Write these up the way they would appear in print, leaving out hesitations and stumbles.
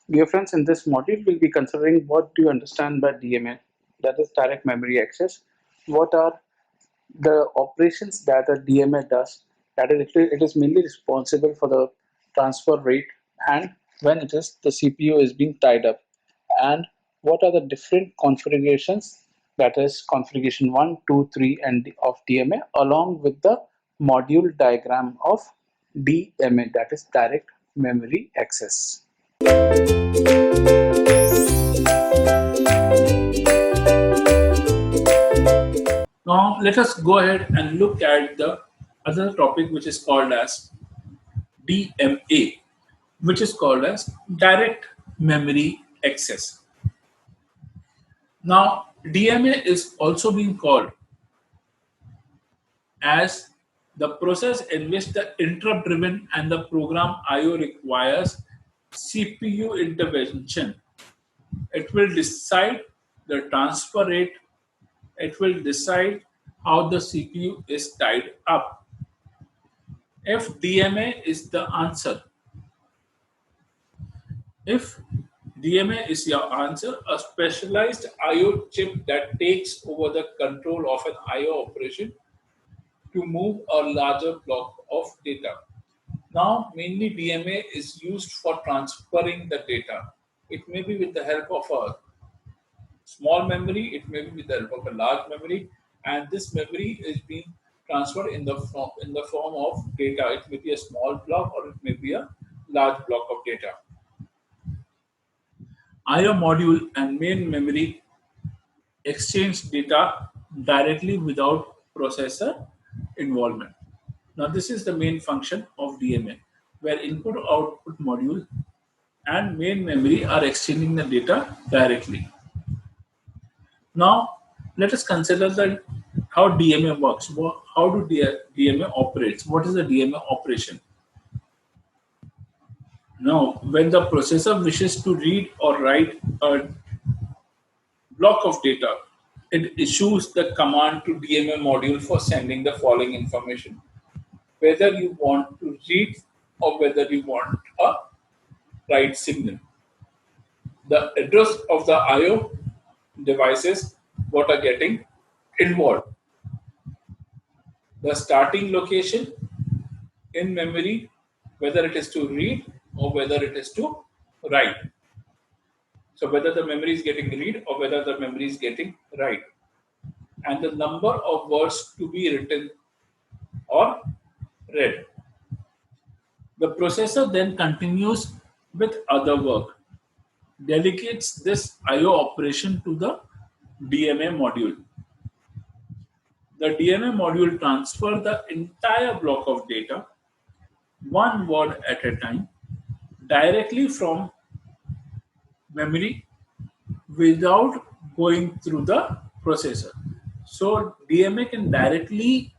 Dear friends, in this module, we'll be considering what do you understand by DMA, that is direct memory access. What are the operations that a DMA does? That is, it is mainly responsible for the transfer rate and when it is the CPU is being tied up. And what are the different configurations? That is configuration 1, 2, 3, and of DMA, along with the module diagram of DMA, that is direct memory access. Now let us go ahead and look at the other topic which is called as DMA, which is called as direct memory access. Now DMA is also being called as the process in which the interrupt driven and the program IO requires CPU intervention. It will decide the transfer rate, it will decide how the CPU is tied up. If DMA is the answer, if DMA is your answer, a specialized IO chip that takes over the control of an IO operation to move a larger block of data. Now, mainly DMA is used for transferring the data. It may be with the help of a small memory, it may be with the help of a large memory, and this memory is being transferred in the form of data. It may be a small block or it may be a large block of data. IO module and main memory exchange data directly without processor involvement. Now, this is the main function of DMA, where input output module and main memory are exchanging the data directly. Now, let us consider how DMA works. How do DMA operates? What is the DMA operation? Now, when the processor wishes to read or write a block of data, it issues the command to DMA module for sending the following information. Whether you want to read or whether you want a write signal. The address of the IO devices what are getting involved. The starting location in memory, whether it is to read or whether it is to write. So whether the memory is getting read or whether the memory is getting write. And the number of words to be written or read. The processor then continues with other work, delegates this IO operation to the DMA module. The DMA module transfers the entire block of data, one word at a time, directly from memory without going through the processor. So DMA can directly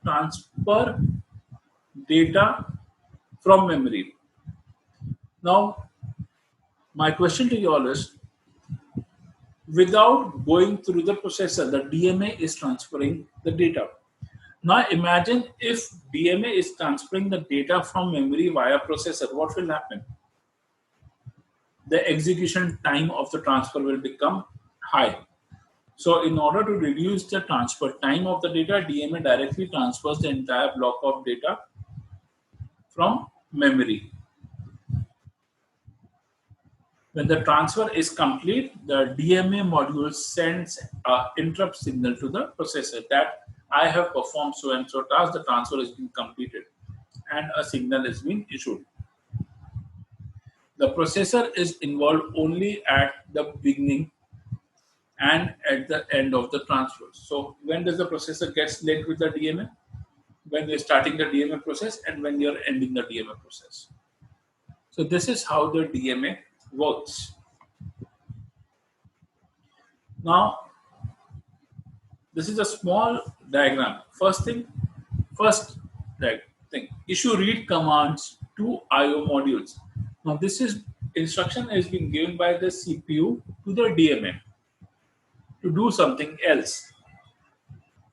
transfer data from memory. Now, my question to you all is, without going through the processor, the DMA is transferring the data. Now imagine if DMA is transferring the data from memory via processor, what will happen? The execution time of the transfer will become high. So in order to reduce the transfer time of the data, DMA directly transfers the entire block of data from memory. When the transfer is complete, the DMA module sends an interrupt signal to the processor that I have performed so and so task, the transfer has been completed, and a signal is being issued. The processor is involved only at the beginning and at the end of the transfer. So when does the processor gets linked with the DMA? When you're starting the DMA process and when you're ending the DMA process. So this is how the DMA works. Now, this is a small diagram. First thing, issue read commands to IO modules. Now, this is instruction has been given by the CPU to the DMA to do something else.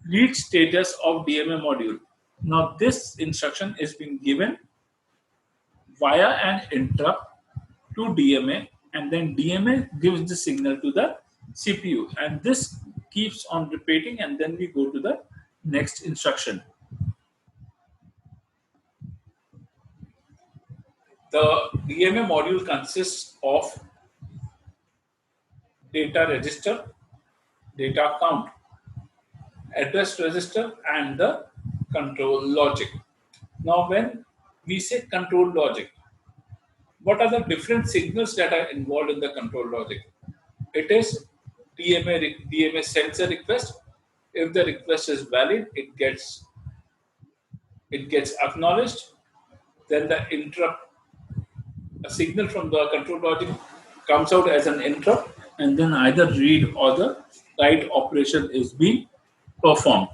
Read status of DMA module. Now, this instruction is being given via an interrupt to DMA and then DMA gives the signal to the CPU, and this keeps on repeating, and then we go to the next instruction. The DMA module consists of data register, data count, address register, and the control logic. Now, when we say control logic, what are the different signals that are involved in the control logic? It is DMA sends a request. If the request is valid, it gets acknowledged. Then the interrupt, a signal from the control logic comes out as an interrupt, and then either read or the write operation is being performed.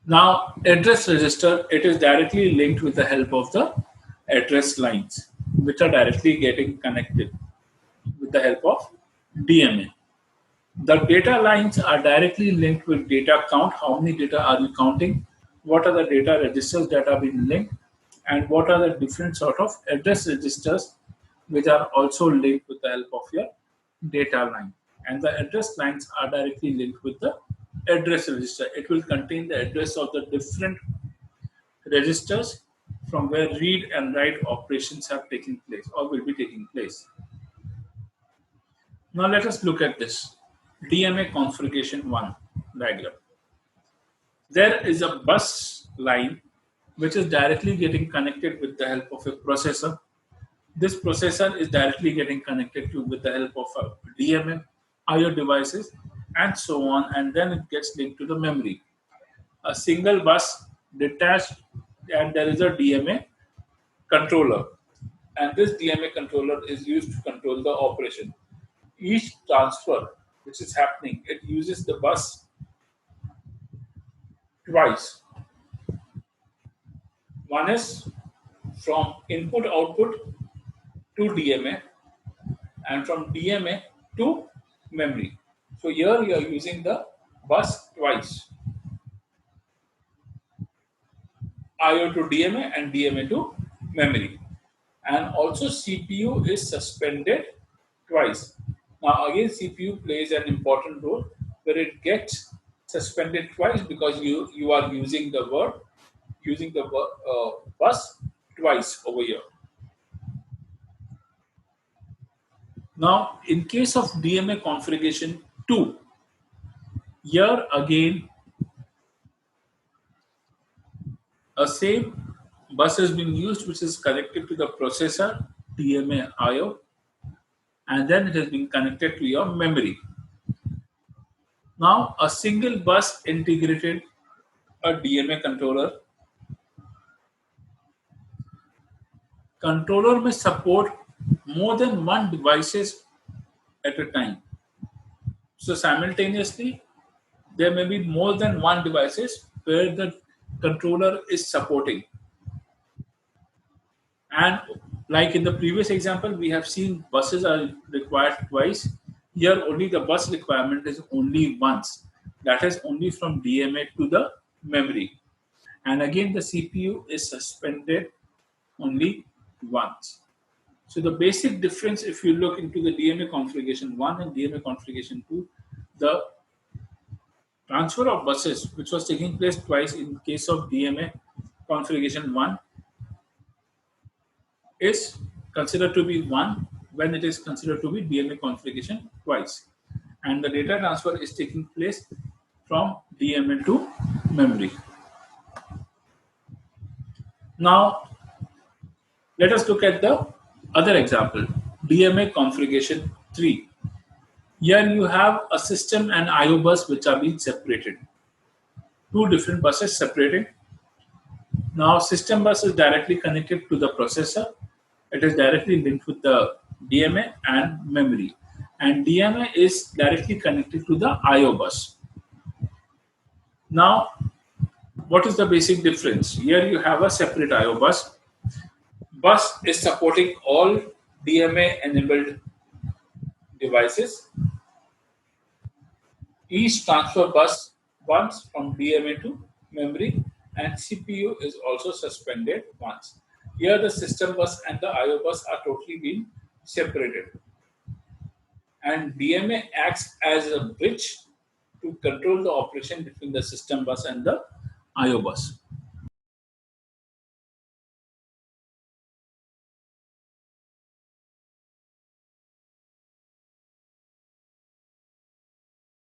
Now, address register, it is directly linked with the help of the address lines, which are directly getting connected with the help of DMA. The data lines are directly linked with data count. How many data are you counting? What are the data registers that are being linked? And what are the different sort of address registers which are also linked with the help of your data line? And the address lines are directly linked with the address register. It will contain the address of the different registers from where read and write operations have taken place or will be taking place. Now let us look at this DMA configuration 1 diagram. There is a bus line which is directly getting connected with the help of a processor. This processor is directly getting connected to with the help of a DMA, IO devices, and so on, and then it gets linked to the memory. A single bus detached, and there is a DMA controller, and this DMA controller is used to control the operation. Each transfer which is happening, it uses the bus twice. One is from input output to DMA and from DMA to memory. So here you are using the bus twice. IO to DMA and DMA to memory. And also CPU is suspended twice. Now again CPU plays an important role where it gets suspended twice because you are using the bus twice over here. Now in case of DMA configuration 2, here again a same bus has been used which is connected to the processor DMA IO, and then it has been connected to your memory. Now a single bus integrated a DMA controller. Controller may support more than one devices at a time. So simultaneously, there may be more than one devices where the controller is supporting. And like in the previous example, we have seen buses are required twice. Here only the bus requirement is only once. That is only from DMA to the memory. And again, the CPU is suspended only once. So the basic difference, if you look into the DMA configuration 1 and DMA configuration 2, the transfer of buses, which was taking place twice in case of DMA configuration 1, is considered to be 1 when it is considered to be DMA configuration twice. And the data transfer is taking place from DMA to memory. Now, let us look at the other example, DMA configuration 3. Here you have a system and IO bus which are being separated. Two different buses separated. Now system bus is directly connected to the processor. It is directly linked with the DMA and memory. And DMA is directly connected to the IO bus. Now, what is the basic difference? Here you have a separate IO bus. Bus is supporting all DMA enabled devices. Each transfer bus once from DMA to memory, and CPU is also suspended once. Here, the system bus and the IO bus are totally being separated, and DMA acts as a bridge to control the operation between the system bus and the IO bus.